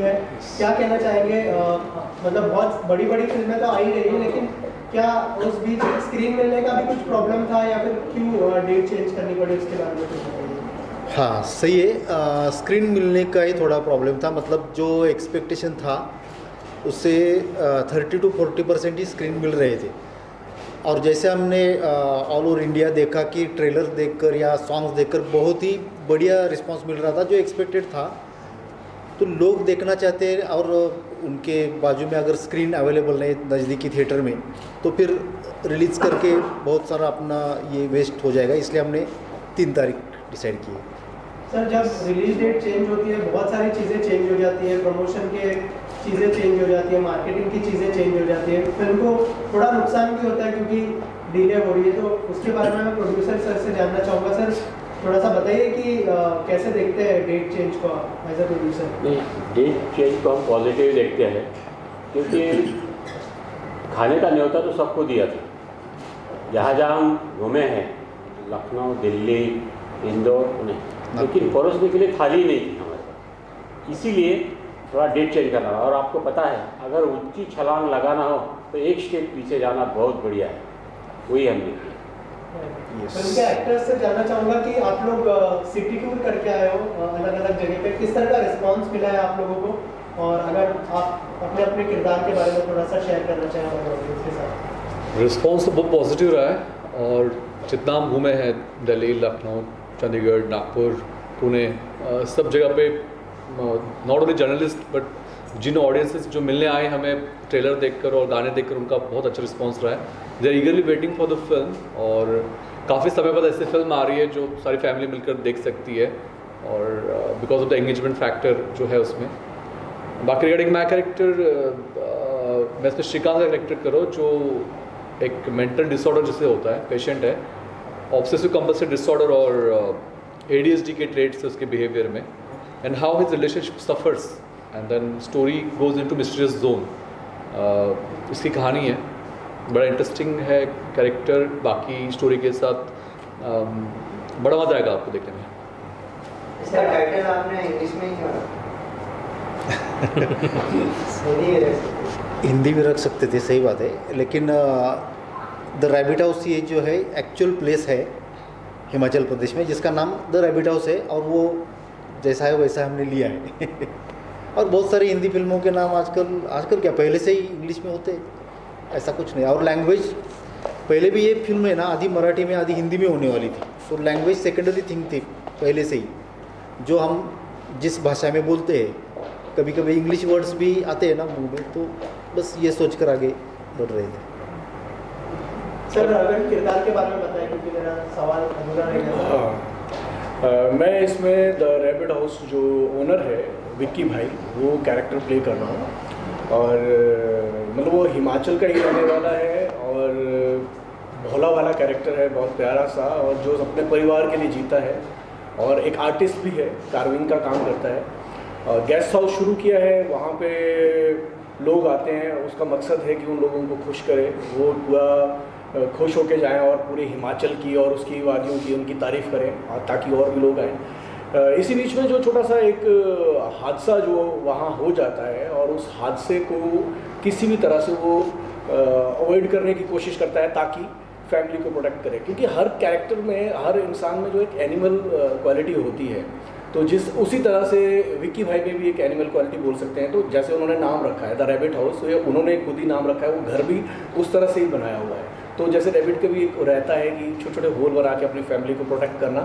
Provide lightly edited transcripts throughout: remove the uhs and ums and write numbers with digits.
है, क्या कहना चाहेंगे? मतलब बहुत बड़ी बड़ी फिल्में तो आ ही रही है, लेकिन क्या उस बीच स्क्रीन मिलने का भी कुछ प्रॉब्लम था या फिर क्यों डेट चेंज करनी पड़ी, उसके बारे में कुछ बताइए। हाँ सही है, स्क्रीन मिलने का ही थोड़ा प्रॉब्लम था। मतलब जो एक्सपेक्टेशन था उससे 30-40% ही स्क्रीन मिल रहे थे। और जैसे हमने ऑल ओवर इंडिया देखा कि ट्रेलर देखकर या सॉन्ग्स देखकर बहुत ही बढ़िया रिस्पांस मिल रहा था जो एक्सपेक्टेड था। तो लोग देखना चाहते हैं और उनके बाजू में अगर स्क्रीन अवेलेबल नहीं नज़दीकी थिएटर में तो फिर रिलीज़ करके बहुत सारा अपना ये वेस्ट हो जाएगा, इसलिए हमने 3 तारीख डिसाइड की है। सर, जब रिलीज डेट चेंज होती है बहुत सारी चीज़ें चेंज हो जाती है, प्रमोशन के चीज़ें चेंज हो जाती है, मार्केटिंग की चीज़ें चेंज हो जाती है, फिल्म को थोड़ा नुकसान भी होता है क्योंकि डिले हो रही है। तो उसके बारे में मैं प्रोड्यूसर सर से जानना चाहूँगा। सर, थोड़ा सा बताइए कि कैसे देखते हैं डेट चेंज को एज अ प्रोड्यूसर? नहीं, डेट चेंज को हम पॉजिटिव देखते हैं, क्योंकि खाने का न्योता तो सबको दिया था। जहाँ जहाँ हम घूमे हैं, लखनऊ, दिल्ली, इंदौर, पुणे, लेकिन परोसने के लिए थाली नहीं थी हमारे पास, इसीलिए थोड़ा डेट चेंज करना। और आपको पता है, अगर ऊंची छलांग लगाना हो तो एक स्टेप पीछे जाना बहुत बढ़िया है, वही हमने किया। फिल्म के एक्टर्स से जानना चाहूँगा कि आप लोग सिटी टूर करके आए हो अलग अलग जगह पे, किस तरह का रिस्पांस मिला है आप लोगों को? और अगर आप अपने अपने किरदार के बारे में थोड़ा सा शेयर करना चाहें हमारे ऑडियंस के साथ। रिस्पांस तो बहुत पॉजिटिव रहा है, और जितना हम घूमे हैं दिल्ली, लखनऊ, चंडीगढ़, नागपुर, पुणे, सब जगह पे नॉट ओनली जर्नलिस्ट बट जिन ऑडियंसेस जो मिलने आए हमें ट्रेलर देखकर और गाने देखकर, उनका बहुत अच्छा रिस्पांस रहा है। They are eagerly waiting for the film, और काफ़ी समय बाद ऐसी फिल्म आ रही है जो सारी फैमिली मिलकर देख सकती है, और because of the engagement factor जो है उसमें। बाकी रिगार्डिंग माई कैरेक्टर, मैं इसमें श्रीकांत का कैरेक्टर करो, जो एक मेंटल डिसऑर्डर जिसे होता है, पेशेंट है, ऑब्सेसिव कंपल्सिव डिसऑर्डर और ADHD के ट्रेड्स है उसके बिहेवियर में, and how his relationship suffers, and then story goes into mysterious zone. इसकी कहानी है, बड़ा इंटरेस्टिंग है कैरेक्टर, बाकी स्टोरी के साथ बड़ा मजा आएगा आपको देखने में। इसका टाइटल आपने इंग्लिश में ही क्यों रखा? हिंदी में रख सकते थे, सही बात है, लेकिन द रैबिट हाउस ये जो है एक्चुअल प्लेस है हिमाचल प्रदेश में जिसका नाम द रैबिट हाउस है, और वो जैसा है वैसा हमने लिया है। और बहुत सारी हिंदी फिल्मों के नाम आजकल क्या पहले से ही इंग्लिश में होते, ऐसा कुछ नहीं। और लैंग्वेज, पहले भी ये फिल्म है ना आधी मराठी में आधी हिंदी में होने वाली थी, तो लैंग्वेज सेकेंडरी थिंग थी पहले से ही, जो हम जिस भाषा में बोलते हैं। कभी कभी इंग्लिश वर्ड्स भी आते हैं ना मुंह में, तो बस ये सोच कर आगे बढ़ रहे थे। सर, अगर किरदार के बारे में बताएं, क्योंकि मेरा सवाल अधूरा रह गया। मैं इसमें द रैबिट हाउस जो ओनर है विक्की भाई, वो कैरेक्टर प्ले कर रहा हूँ। और मतलब वो हिमाचल का ही रहने वाला है, और भोला वाला कैरेक्टर है, बहुत प्यारा सा, और जो अपने परिवार के लिए जीता है, और एक आर्टिस्ट भी है, कार्विंग का काम करता है। गेस्ट हाउस शुरू किया है, वहाँ पे लोग आते हैं, उसका मकसद है कि उन लोगों को खुश करे, वो पूरा खुश होके जाएं और पूरे हिमाचल की और उसकी वादियों की उनकी तारीफ़ करें, ताकि और भी लोग आएँ। इसी बीच में जो छोटा सा एक हादसा जो वहाँ हो जाता है, और उस हादसे को किसी भी तरह से वो अवॉइड करने की कोशिश करता है ताकि फैमिली को प्रोटेक्ट करे, क्योंकि हर कैरेक्टर में, हर इंसान में जो एक एनिमल क्वालिटी होती है, तो उसी तरह से विक्की भाई में भी एक एनिमल क्वालिटी बोल सकते हैं। तो जैसे उन्होंने नाम रखा है द रैबिट हाउस, तो ये उन्होंने खुद ही नाम रखा है, वो घर भी उस तरह से ही बनाया हुआ है। तो जैसे रैबिट का भी एक रहता है कि छोटे छोटे होल बना के अपनी फैमिली को प्रोटेक्ट करना,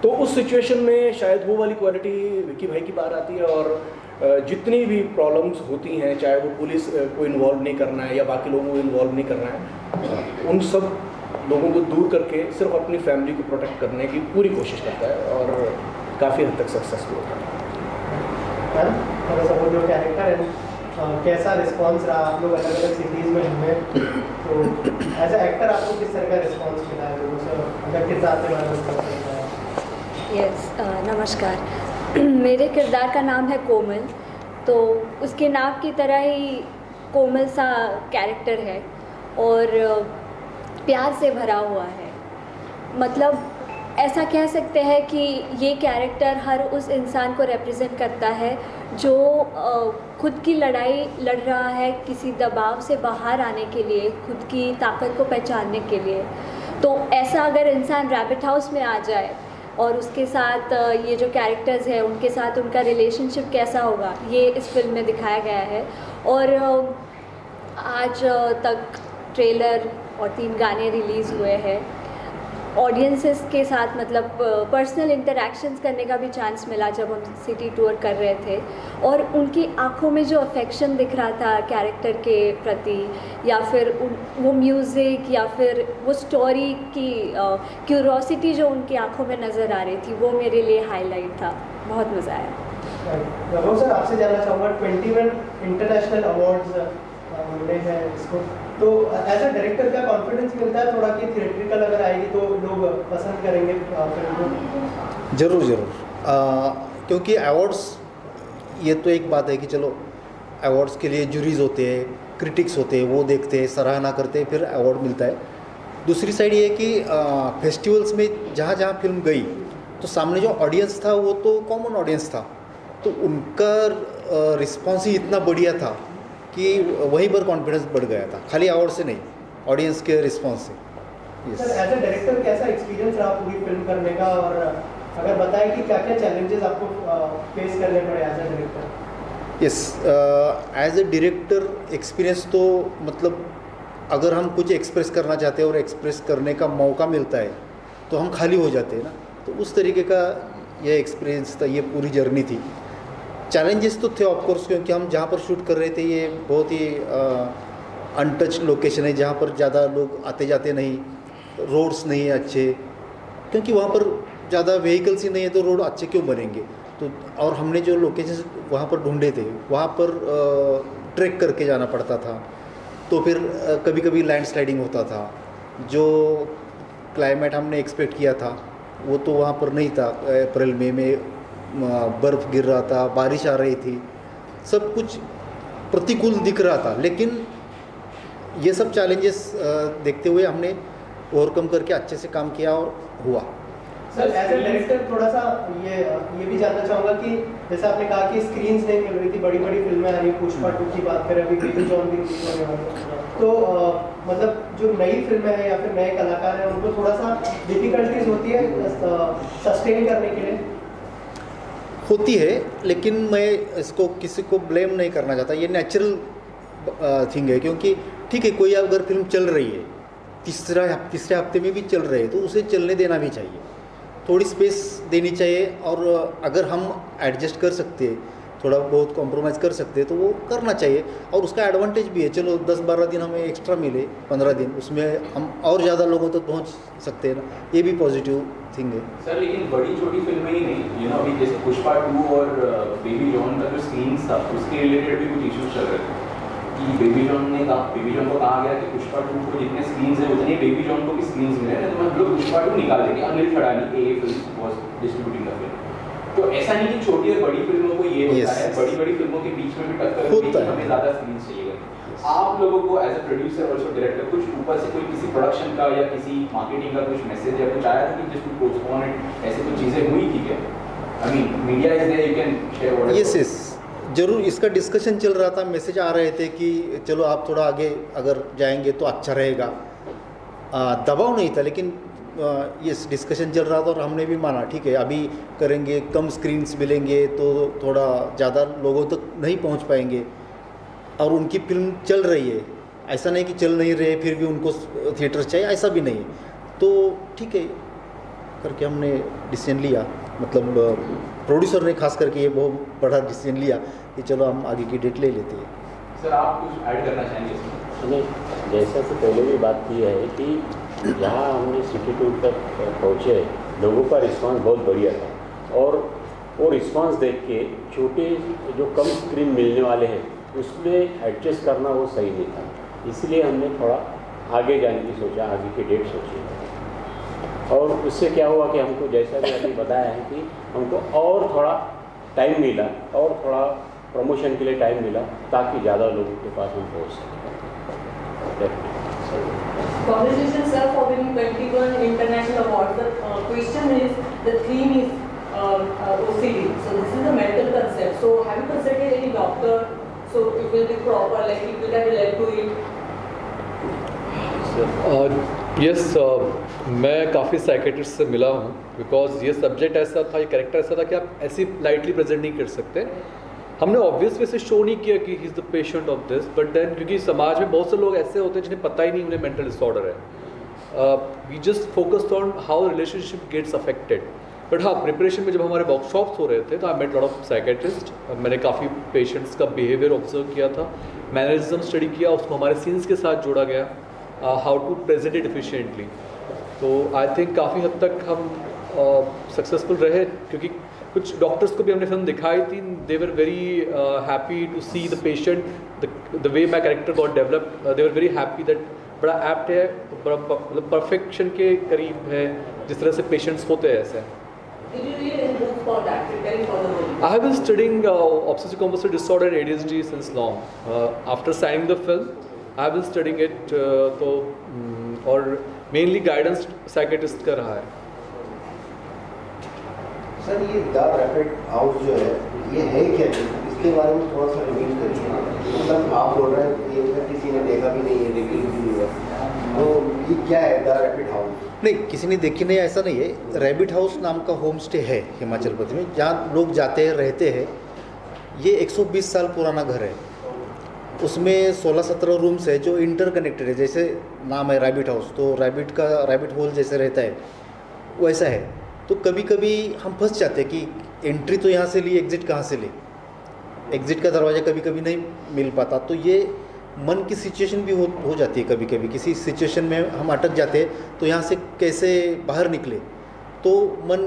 तो उस सिचुएशन में शायद वो वाली क्वालिटी विक्की भाई की बाहर आती है। और जितनी भी प्रॉब्लम्स होती हैं, चाहे वो पुलिस को इन्वॉल्व नहीं करना है या बाकी लोगों को इन्वॉल्व नहीं करना है, उन सब लोगों को दूर करके सिर्फ अपनी फैमिली को प्रोटेक्ट करने की पूरी कोशिश करता है, और काफ़ी हद तक सक्सेसफुल होता है। वो जो कैरेक्टर है, कैसा रिस्पांस रहा? आप लोग अलग अलग सिटीज़ में घूमे, तो एज ए एक्टर आपको किस तरह का रिस्पांस मिला है लोगों से, अगर किरदार के बारे में बताएं? यस, नमस्कार। मेरे किरदार का नाम है कोमल, तो उसके नाम की तरह ही कोमल सा कैरेक्टर है, और प्यार से भरा हुआ है। मतलब ऐसा कह सकते हैं कि ये कैरेक्टर हर उस इंसान को रिप्रेजेंट करता है जो खुद की लड़ाई लड़ रहा है किसी दबाव से बाहर आने के लिए, खुद की ताकत को पहचानने के लिए। तो ऐसा अगर इंसान रैबिट हाउस में आ जाए और उसके साथ ये जो कैरेक्टर्स हैं उनके साथ उनका रिलेशनशिप कैसा होगा, ये इस फिल्म में दिखाया गया है। और आज तक ट्रेलर और 3 गाने रिलीज़ हुए हैं। ऑडियंसेस के साथ मतलब पर्सनल इंटरेक्शंस करने का भी चांस मिला जब हम सिटी टूर कर रहे थे, और उनकी आंखों में जो अफेक्शन दिख रहा था कैरेक्टर के प्रति, या फिर वो म्यूज़िक या फिर वो स्टोरी की क्यूरोसिटी जो उनकी आंखों में नज़र आ रही थी, वो मेरे लिए हाईलाइट था। बहुत मज़ा आया। वैभव सर, आपसे जानना चाहूँगा 21 इंटरनेशनल अवार्ड्स मिले हैं इसको, तो एज अ डायरेक्टर क्या कॉन्फिडेंस मिलता है थोड़ा कि थिएट्रिकल अगर आएगी तो लोग पसंद करेंगे फिल्म को? ज़रूर ज़रूर, क्योंकि अवार्ड्स ये तो एक बात है कि चलो अवार्ड्स के लिए जूरीज होते हैं, क्रिटिक्स होते हैं, वो देखते हैं, सराहना करते हैं, फिर अवार्ड मिलता है। दूसरी साइड ये है कि फेस्टिवल्स में जहाँ जहाँ फिल्म गई तो सामने जो ऑडियंस था वो तो कॉमन ऑडियंस था, तो उनका रिस्पॉन्स ही इतना बढ़िया था कि वहीं पर कॉन्फिडेंस बढ़ गया था, खाली अवार्ड से नहीं, ऑडियंस के रिस्पॉन्स से। सर, एज अ डायरेक्टर कैसा एक्सपीरियंस रहा पूरी फिल्म करने का, और अगर बताएं कि क्या क्या चैलेंजेस आपको फेस करने पड़े as a director? Yes, as a director experience तो मतलब अगर हम कुछ एक्सप्रेस करना चाहते हैं और एक्सप्रेस करने का मौका मिलता है तो हम खाली हो जाते हैं ना, तो उस तरीके का ये एक्सपीरियंस था, ये पूरी जर्नी थी। चैलेंजेस तो थे ऑफकोर्स, क्योंकि हम जहाँ पर शूट कर रहे थे ये बहुत ही अनटच लोकेशन है, जहाँ पर ज़्यादा लोग आते जाते नहीं, रोड्स नहीं है अच्छे, क्योंकि वहाँ पर ज़्यादा व्हीकल्स ही नहीं है तो रोड अच्छे क्यों बनेंगे। तो और हमने जो लोकेशन वहाँ पर ढूंढे थे वहाँ पर ट्रैक करके जाना पड़ता था, तो फिर कभी कभी लैंडस्लाइडिंग होता था, जो क्लाइमेट हमने एक्सपेक्ट किया था वो तो वहाँ पर नहीं था। अप्रैल मई में बर्फ़ गिर रहा था, बारिश आ रही थी, सब कुछ प्रतिकूल दिख रहा था, लेकिन ये सब चैलेंजेस देखते हुए हमने ओवरकम करके अच्छे से काम किया और हुआ। सर, एज ए डायरेक्टर थोड़ा सा ये भी जानना चाहूँगा कि जैसे आपने कहा कि स्क्रीन्स नहीं मिल रही थी, बड़ी बड़ी फिल्में आ रही, पुष्पा 2 की बात करें, अभी बेबी जॉन भी रिलीज होने वाली है, तो मतलब जो नई फिल्में हैं या फिर नए कलाकार हैं उनको थोड़ा सा डिफिकल्टीज होती है सस्टेन करने के लिए? होती है, लेकिन मैं इसको किसी को ब्लेम नहीं करना चाहता, ये नेचुरल थिंग है। क्योंकि ठीक है, कोई अगर फिल्म चल रही है, तीसरे हफ्ते में भी चल रहे हैं, तो उसे चलने देना भी चाहिए, थोड़ी स्पेस देनी चाहिए, और अगर हम एडजस्ट कर सकते हैं, थोड़ा बहुत कॉम्प्रोमाइज़ कर सकते हैं तो वो करना चाहिए। और उसका एडवांटेज भी है, चलो 10-12 दिन हमें एक्स्ट्रा मिले, 15 दिन, उसमें हम और ज़्यादा लोगों तक पहुंच सकते हैं ना, ये भी पॉजिटिव थिंग है। सर, लेकिन बड़ी छोटी फिल्में ही नहीं, अभी जैसे पुष्पा 2 और बेबी जॉन का जो सीन्स था उसके रिलेटेड भी कुछ इश्यूज चल रहे थे कि बेबी जॉन को कहा गया कि पुष्पा 2 को जितने स्क्रीन्स हैं उतने बेबी जॉन को भी स्क्रीन्स मिले हैं, तो हम लोग पुष्पा 2 निकाल देंगे। Anil Khadani AA film was distributing the film. तो ऐसा नहीं कि छोटी और बड़ी फिल्मों को ये होता है, बड़ी फिल्मों के बीच में भी टक्कर होती है, हमें ज़्यादा स्क्रीन्स चाहिए। आप लोगों को एज अ प्रोड्यूसर और डायरेक्टर कुछ ऊपर से कोई किसी प्रोडक्शन का या किसी मार्केटिंग का कुछ मैसेज या कुछ आया था कि जिसको पोस्टपोन इट, ऐसी कुछ चीज़ें हुई थी क्या? I mean media is there, you can share what. Yes, जरूर इसका डिस्कशन चल रहा था, मैसेज आ रहे थे कि चलो आप थोड़ा आगे अगर जाएंगे तो अच्छा रहेगा, दबाव नहीं था, लेकिन ये डिस्कशन चल रहा था और हमने भी माना ठीक है, अभी करेंगे, कम स्क्रीन्स मिलेंगे तो थोड़ा ज़्यादा लोगों तक नहीं पहुंच पाएंगे, और उनकी फिल्म चल रही है, ऐसा नहीं कि चल नहीं रहे फिर भी उनको थिएटर चाहिए, ऐसा भी नहीं है, तो ठीक है करके हमने डिसीजन लिया, मतलब प्रोड्यूसर ने खास करके ये बहुत बड़ा डिसीजन लिया कि चलो हम आगे की डेट ले लेते हैं। सर, आप कुछ ऐड करना चाहेंगे इसमें? नहीं, जैसा कि पहले भी बात की है कि जहाँ हमने सिटी टूर तक पहुँचे, लोगों का रिस्पांस बहुत बढ़िया था, और वो रिस्पांस देख के छोटे जो कम स्क्रीन मिलने वाले हैं उसमें एडजस्ट करना वो सही नहीं था, इसलिए हमने थोड़ा आगे जाने की सोचा, आगे की डेट सोची, और उससे क्या हुआ कि हमको जैसा भी अभी बताया है कि हमको और थोड़ा टाइम मिला, और थोड़ा प्रमोशन के लिए टाइम मिला, ताकि ज़्यादा लोगों के पास हम पहुँच सकें। Congratulations, sir, for winning 21 international awards. The question is, the theme is OCD. So this is a mental concept. So have you consulted any doctor? So it will be proper, like it will have led to it. Yes मैं काफ़ी psychiatrist से मिला हूँ because ये subject ऐसा था, ये character ऐसा था कि आप ऐसी लाइटली प्रेजेंट नहीं कर सकते। हमने ऑब्वियस वे से शो नहीं किया कि he is the patient of this, but then क्योंकि समाज में बहुत से लोग ऐसे होते हैं जिन्हें पता ही नहीं उन्हें मेंटल डिसऑर्डर है। We just focused on how relationship gets affected. But हाँ, प्रिपरेशन में जब हमारे वर्कशॉप्स हो रहे थे तो I met lot of psychiatrist. मैंने काफ़ी पेशेंट्स का बिहेवियर ऑब्जर्व किया था, मैनरिज्म स्टडी किया, उसको हमारे सीन्स के साथ जोड़ा गया, how to present it efficiently. तो आई थिंक काफ़ी हद तक हम सक्सेसफुल रहे, क्योंकि कुछ डॉक्टर्स को भी हमने फिल्म दिखाई थी, they were very happy to see the patient, the way my character got developed, they were very happy that बड़ा एप्ट है, बड़ा परफेक्शन के करीब है जिस तरह से पेशेंट्स होते हैं ऐसे। Did you read any books about that, preparing for the role? I have been studying obsessive compulsive disorder and ADHD since long. After signing the film, I have been studying it, और mainly guidance psychiatrist का रहा है। Sir ये the rapid house जो है ये है क्या, इसके बारे में थोड़ा सा रिवील करिए। मतलब आप बोल रहे हैं ये किसी ने देखा भी नहीं है, रिवील भी नहीं है, तो ये क्या है द रैपिड हाउस? नहीं, किसी ने देखी नहीं ऐसा नहीं है। रैबिट हाउस नाम का होम स्टे है हिमाचल प्रदेश में, जहाँ लोग जाते हैं, रहते हैं। ये 120 साल पुराना घर है, उसमें 16-17 रूम्स है जो इंटरकनेक्टेड है। जैसे नाम है रैबिट हाउस, तो रैबिट होल जैसे रहता है वैसा है। तो कभी कभी हम फंस जाते हैं कि एंट्री तो यहाँ से ली, एग्ज़िट कहाँ से ले, एग्ज़िट का दरवाज़ा कभी कभी नहीं मिल पाता। तो ये मन की सिचुएशन भी हो जाती है, कभी कभी किसी सिचुएशन में हम अटक जाते हैं तो यहाँ से कैसे बाहर निकले। तो मन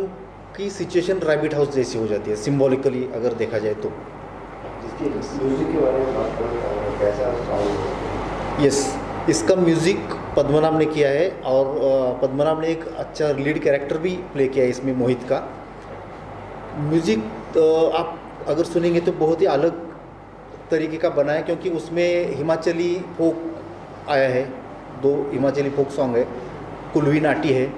की सिचुएशन रैबिट हाउस जैसी हो जाती है सिंबॉलिकली अगर देखा जाए तो। जिसकी म्यूजिक के बारे में बात करें, कैसा साउंड? यस, इसका म्यूज़िक पद्मनाभ ने किया है, और पद्मनाभ ने एक अच्छा लीड कैरेक्टर भी प्ले किया है इसमें, मोहित का। म्यूज़िक आप अगर सुनेंगे तो बहुत ही अलग तरीके का बना है, क्योंकि उसमें हिमाचली फोक आया है, 2 हिमाचली फोक सॉन्ग है, कुलवी नाटी है,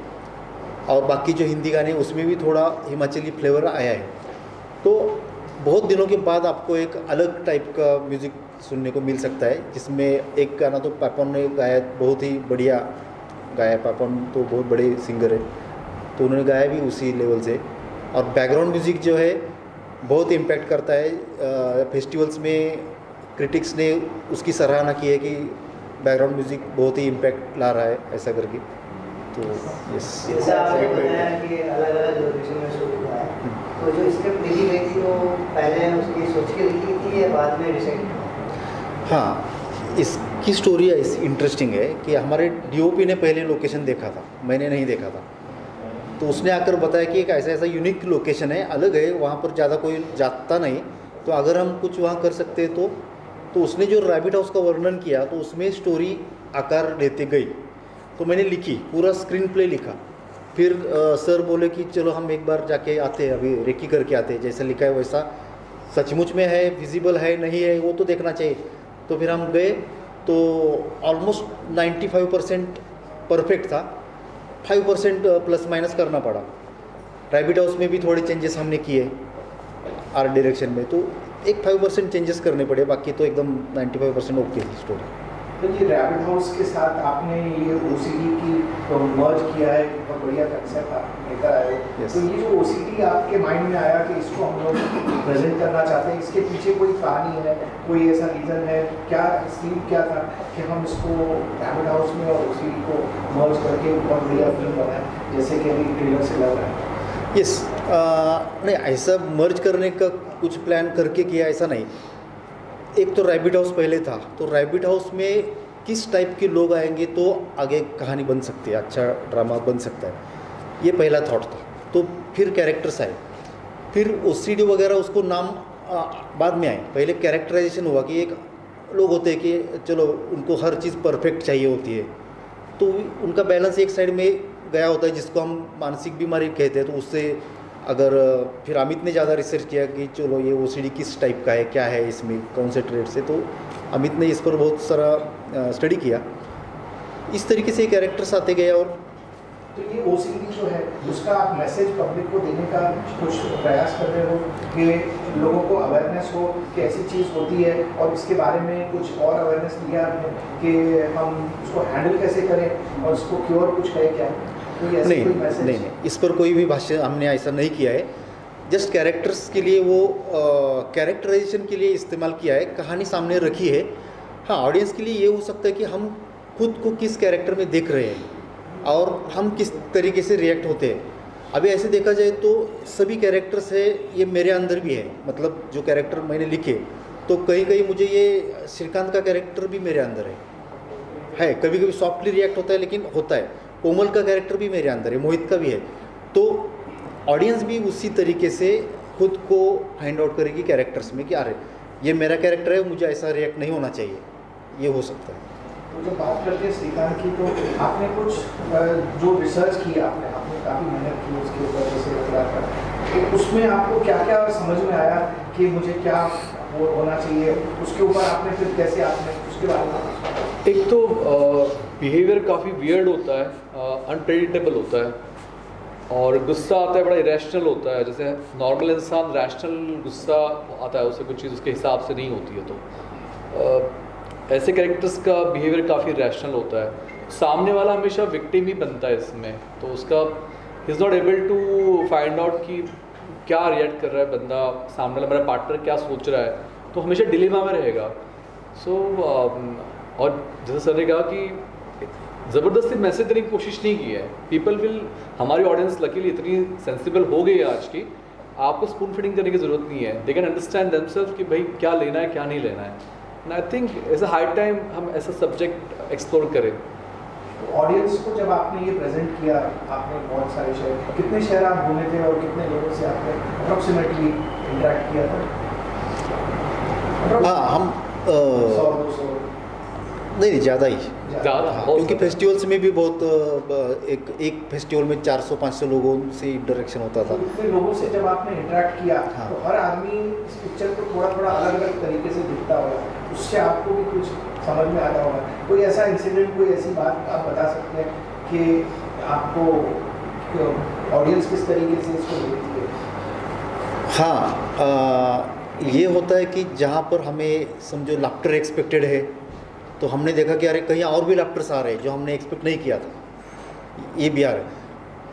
और बाकी जो हिंदी गाने उसमें भी थोड़ा हिमाचली फ्लेवर आया है। तो बहुत दिनों के बाद आपको एक अलग टाइप का म्यूज़िक सुनने को मिल सकता है, जिसमें एक गाना तो पापन ने गाया, बहुत ही बढ़िया गाया। पापन तो बहुत बड़े सिंगर है, तो उन्होंने गाया भी उसी लेवल से। और बैकग्राउंड म्यूज़िक जो है बहुत इम्पैक्ट करता है। फेस्टिवल्स में क्रिटिक्स ने उसकी सराहना की है कि बैकग्राउंड म्यूज़िक बहुत ही इम्पैक्ट ला रहा है ऐसा करके। तो यस, जैसा आपने बताया कि अलग-अलग लोकेशन में शूट हुआ है, तो जो स्क्रिप्ट लिखी गई थी वो पहले उसकी सोच के लिखी थी या बाद में डिसाइड? हाँ, इसकी स्टोरी इंटरेस्टिंग है कि हमारे डीओपी ने पहले लोकेशन देखा था, मैंने नहीं देखा था। तो उसने आकर बताया कि एक ऐसा यूनिक लोकेशन है, अलग है, वहाँ पर ज़्यादा कोई जाता नहीं, तो अगर हम कुछ वहाँ कर सकते हैं तो उसने जो रैबिट हाउस का वर्णन किया तो उसमें स्टोरी आकार लेते गई। तो मैंने लिखी, पूरा स्क्रीन प्ले लिखा। फिर सर बोले कि चलो हम एक बार जाके आते हैं, अभी रेकी करके आते हैं, जैसा लिखा है वैसा सचमुच में है, विजिबल है नहीं है वो तो देखना चाहिए। तो फिर हम गए तो ऑलमोस्ट 95% परफेक्ट था, 5% प्लस माइनस करना पड़ा। रैबिट हाउस में भी थोड़े चेंजेस हमने किए आर्ट डायरेक्शन में, तो एक 5% चेंजेस करने पड़े, बाकी तो एकदम 95% ओके थी स्टोरी। तो ये रैबिट हाउस के साथ आपने ये OCD की मर्ज किया है, बहुत बढ़िया कंसेप्ट आप लेकर आए हो। Yes. तो ये जो OCD आपके माइंड में आया कि इसको हम लोग प्रेजेंट करना चाहते हैं, इसके पीछे कोई कहानी है, कोई ऐसा रीज़न है क्या, स्लीप क्या था कि हम इसको रैबिट हाउस में और OCD को मर्ज करके बहुत बढ़िया फिल्म बनाए, जैसे कि अभी ट्रेलर से लग रहा है? यस, नहीं ऐसा मर्ज करने का कुछ प्लान करके किया ऐसा नहीं। एक तो रैबिट हाउस पहले था, तो रैबिट हाउस में किस टाइप के लोग आएंगे तो आगे कहानी बन सकती है, अच्छा ड्रामा बन सकता है, ये पहला थॉट था। तो फिर कैरेक्टर्स आए, फिर OCD वगैरह उसको नाम बाद में आए। पहले कैरेक्टराइजेशन हुआ कि एक लोग होते हैं कि चलो उनको हर चीज़ परफेक्ट चाहिए होती है, तो उनका बैलेंस एक साइड में गया होता है, जिसको हम मानसिक बीमारी कहते हैं। तो उससे अगर फिर अमित ने ज़्यादा रिसर्च किया कि चलो ये OCD किस टाइप का है, क्या है इसमें, कौन से ट्रेड से, तो अमित ने इस पर बहुत सारा स्टडी किया। इस तरीके से कैरेक्टर्स आते गए और तो ये OCD जो है उसका आप मैसेज पब्लिक को देने का कुछ प्रयास कर रहे हो कि लोगों को अवेयरनेस हो कि ऐसी चीज़ होती है, और इसके बारे में कुछ और अवेयरनेस दिया आपने कि हम उसको हैंडल कैसे करें और उसको क्योर कुछ है क्या? नहीं नहीं, इस पर कोई भी भाष्य हमने ऐसा नहीं किया है। जस्ट कैरेक्टर्स के लिए वो कैरेक्टराइजेशन के लिए इस्तेमाल किया है, कहानी सामने रखी है। हाँ, ऑडियंस के लिए ये हो सकता है कि हम खुद को किस कैरेक्टर में देख रहे हैं और हम किस तरीके से रिएक्ट होते हैं। अभी ऐसे देखा जाए तो सभी कैरेक्टर्स है ये मेरे अंदर भी है, मतलब जो कैरेक्टर मैंने लिखे तो कहीं कहीं मुझे ये श्रीकांत का कैरेक्टर भी मेरे अंदर है। कभी कभी सॉफ्टली रिएक्ट होता है लेकिन होता है। कोमल का कैरेक्टर भी मेरे अंदर है, मोहित का भी है। तो ऑडियंस भी उसी तरीके से खुद को फाइंड आउट करेगी कैरेक्टर्स में कि अरे ये मेरा कैरेक्टर है, मुझे ऐसा रिएक्ट नहीं होना चाहिए, ये हो सकता है। तो जब बात करते हैं श्रीकांत की, तो आपने कुछ जो रिसर्च की आपने काफ़ी मेहनत की उसके ऊपर, जैसे तो उसमें आपको क्या क्या समझ में आया कि मुझे क्या वो होना चाहिए, उसके ऊपर आपने फिर कैसे आपने उसके बारे में? एक तो बिहेवियर काफ़ी वियर्ड होता है, अनप्रेडिक्टेबल होता है, और गुस्सा आता है बड़ा इरेशनल होता है। जैसे नॉर्मल इंसान रैशनल गुस्सा आता है, उसे कुछ चीज़ उसके हिसाब से नहीं होती है, तो ऐसे कैरेक्टर्स का बिहेवियर काफ़ी रैशनल होता है। सामने वाला हमेशा विक्टिम ही बनता है इसमें, तो उसका is not able to find out कि क्या रिएक्ट कर रहा है बंदा, सामने वाला मेरा पार्टनर क्या सोच रहा है, तो हमेशा डिलेमा में रहेगा। और जैसे सर ने कहा कि ज़बरदस्ती मैसेज देने की कोशिश नहीं की है। पीपल विल, हमारी ऑडियंस लकीली इतनी सेंसिबल हो गई है आज की, आपको स्पून फीडिंग करने की ज़रूरत नहीं है। दे कैन अंडरस्टैंड देमसेल्फ कि भाई क्या लेना है क्या नहीं लेना है। And I think as a high time हम ऐसा सब्जेक्ट एक्सप्लोर करें। ऑडियंस को जब आपने ये प्रेजेंट किया, आपने बहुत सारे शहर, कितने शहर आप घूमे थे और कितने लोगों से आपने अप्रोक्सीमेटली इंटरेक्ट किया था? हाँ, हम 100-200 नहीं ज़्यादा ही, क्योंकि ज़्यादा फेस्टिवल्स में भी बहुत एक फेस्टिवल में 400-500 लोगों से इंटरेक्शन होता था। तो इतने लोगों से जब आपने इंटरेक्ट किया, हाँ। तो हर आदमी इस पिक्चर को थोड़ा थोड़ा अलग अलग तरीके से दिखता होगा, उससे आपको भी कुछ समझ में आता होगा। कोई ऐसा इंसिडेंट, कोई ऐसी बात आप बता सकते हैं कि आपको ऑडियंस किस तरीके से इसको देखती है? हाँ, ये होता है कि जहाँ पर हमें समझो लाफ्टर एक्सपेक्टेड है, तो हमने देखा कि अरे कहीं और भी लाफ्टर्स आ रहे हैं जो हमने एक्सपेक्ट नहीं किया था, ये भी आ रहा है।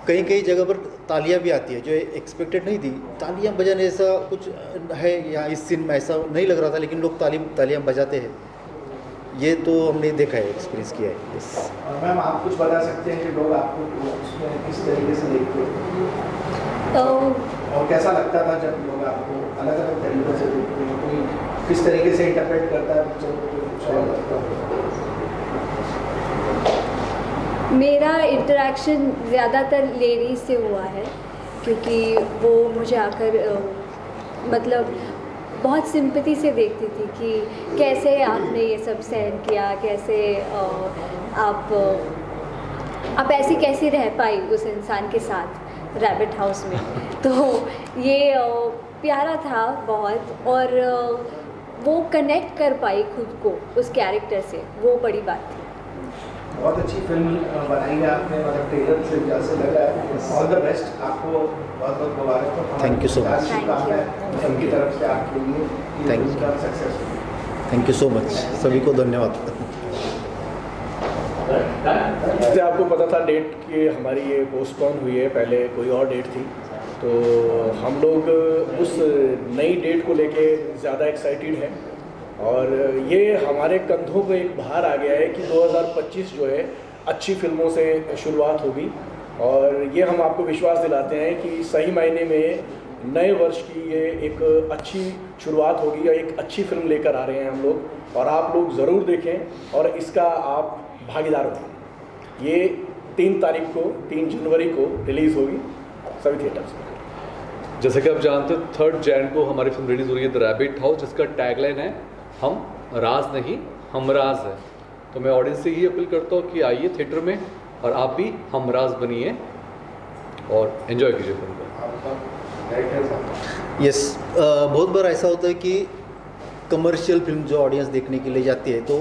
कहीं कहीं जगह पर तालियां भी आती है जो एक्सपेक्टेड नहीं थी। तालियां बजाने ऐसा कुछ है यहाँ इस सीन में, ऐसा नहीं लग रहा था, लेकिन लोग तालियां बजाते हैं। ये तो हमने देखा है, एक्सपीरियंस किया है। यस। और मैम, आप कुछ बता सकते हैं कि लोग आपको उसमें किस तरीके से देखते हैं और कैसा लगता था जब लोग आपको अलग अलग तरीक़ों से देखते हैं? कोई किस तरीके से इंटरप्रेट करता है पिक्चर को, कुछ और लगता है? मेरा इंटरेक्शन ज़्यादातर लेडीज से हुआ है, क्योंकि वो मुझे आकर मतलब बहुत सिंपैथी से देखती थी कि कैसे आपने ये सब सहन किया, कैसे आप ऐसी कैसी रह पाई उस इंसान के साथ रैबिट हाउस में। तो ये प्यारा था बहुत, और वो कनेक्ट कर पाई खुद को उस कैरेक्टर से, वो बड़ी बात थी। बहुत अच्छी फिल्म बनाई है आपने, मतलब ट्रेलर से जैसे लग रहा है। ऑल द बेस्ट, आपको बहुत बहुत मुबारक हो। Thank you so much. उनकी तरफ से आपके लिए Thank you. Successful. Thank you so much, सभी को धन्यवाद। जैसे आपको पता था डेट कि हमारी ये पोस्टपोन हुई है, पहले कोई और डेट थी, तो हम लोग उस नई डेट को लेके ज़्यादा एक्साइटेड हैं। और ये हमारे कंधों पे एक भार आ गया है कि 2025 जो है अच्छी फिल्मों से शुरुआत होगी, और ये हम आपको विश्वास दिलाते हैं कि सही मायने में नए वर्ष की ये एक अच्छी शुरुआत होगी, या एक अच्छी फिल्म लेकर आ रहे हैं हम लोग, और आप लोग ज़रूर देखें और इसका आप भागीदार हों। ये 3 तारीख को, 3 जनवरी को रिलीज़ होगी सभी थिएटर्स में। जैसे कि आप जानते हो 3 जैन को हमारी फिल्म रिलीज़ हो रही है द रैबिट हाउस, जिसका टैगलाइन है हम राज नहीं हम राज है। तो मैं ऑडियंस से ये अपील करता हूँ कि आइए थिएटर में और आप भी हम राज बनिए और एंजॉय कीजिए फिल्म को। यस, बहुत बार ऐसा होता है कि कमर्शियल फिल्म जो ऑडियंस देखने के लिए जाती है, तो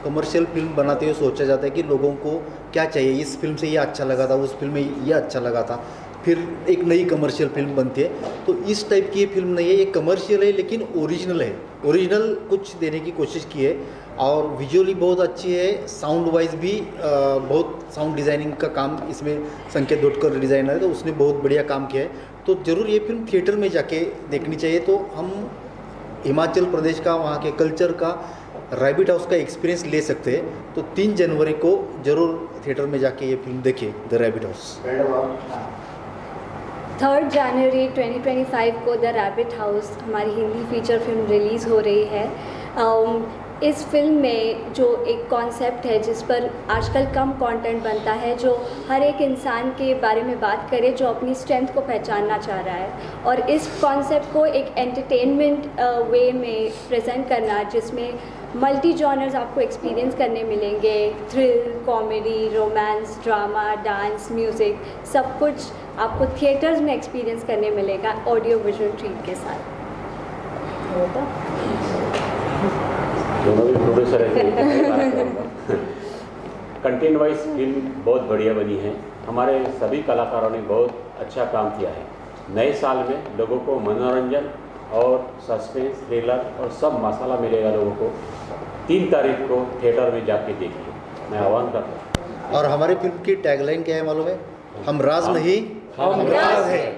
कमर्शियल फिल्म बनाते हुए सोचा जाता है कि लोगों को क्या चाहिए, इस फिल्म से ये अच्छा लगा था, उस फिल्म में ये अच्छा लगा था, फिर एक नई कमर्शियल फिल्म बनती है। तो इस टाइप की ये फिल्म नहीं है, ये कमर्शियल है लेकिन ओरिजिनल है, ओरिजिनल कुछ देने की कोशिश की है। और विजुअली बहुत अच्छी है, साउंड वाइज भी बहुत साउंड डिज़ाइनिंग का काम इसमें संकेत दोटकर डिज़ाइनर है, तो उसने बहुत बढ़िया काम किया है। तो ज़रूर ये फिल्म थिएटर में जाके देखनी चाहिए। तो हम हिमाचल प्रदेश का, वहाँ के कल्चर का, रैबिट हाउस का एक्सपीरियंस ले सकते हैं। तो 3 जनवरी को ज़रूर थिएटर में जाके ये फिल्म देखिए, द रैबिट हाउस। 3 जनवरी 2025 को द रैबिट हाउस हमारी हिंदी फीचर फिल्म रिलीज़ हो रही है। इस फिल्म में जो एक कॉन्सेप्ट है जिस पर आजकल कम कंटेंट बनता है, जो हर एक इंसान के बारे में बात करे जो अपनी स्ट्रेंथ को पहचानना चाह रहा है, और इस कॉन्सेप्ट को एक एंटरटेनमेंट वे में प्रेजेंट करना, जिसमें मल्टी जॉनर्स आपको एक्सपीरियंस करने मिलेंगे, thrill, comedy, romance, drama, dance, music, सब कुछ आपको थिएटर्स में एक्सपीरियंस करने मिलेगा ऑडियो विजुअल ट्रीट के साथ। दोनों भी प्रोड्यूसर है। कंटेंट वाइज फिल्म बहुत बढ़िया बनी है, हमारे सभी कलाकारों ने बहुत अच्छा काम किया है। नए साल में लोगों को मनोरंजन और सस्पेंस, थ्रिलर और सब मसाला मिलेगा लोगों को। 3 तारीख को थिएटर में जाके देखिए, मैं आह्वान करता हूँ। और हमारी फिल्म की टैगलाइन क्या है मालूम है? हम राज नहीं, हम राज है।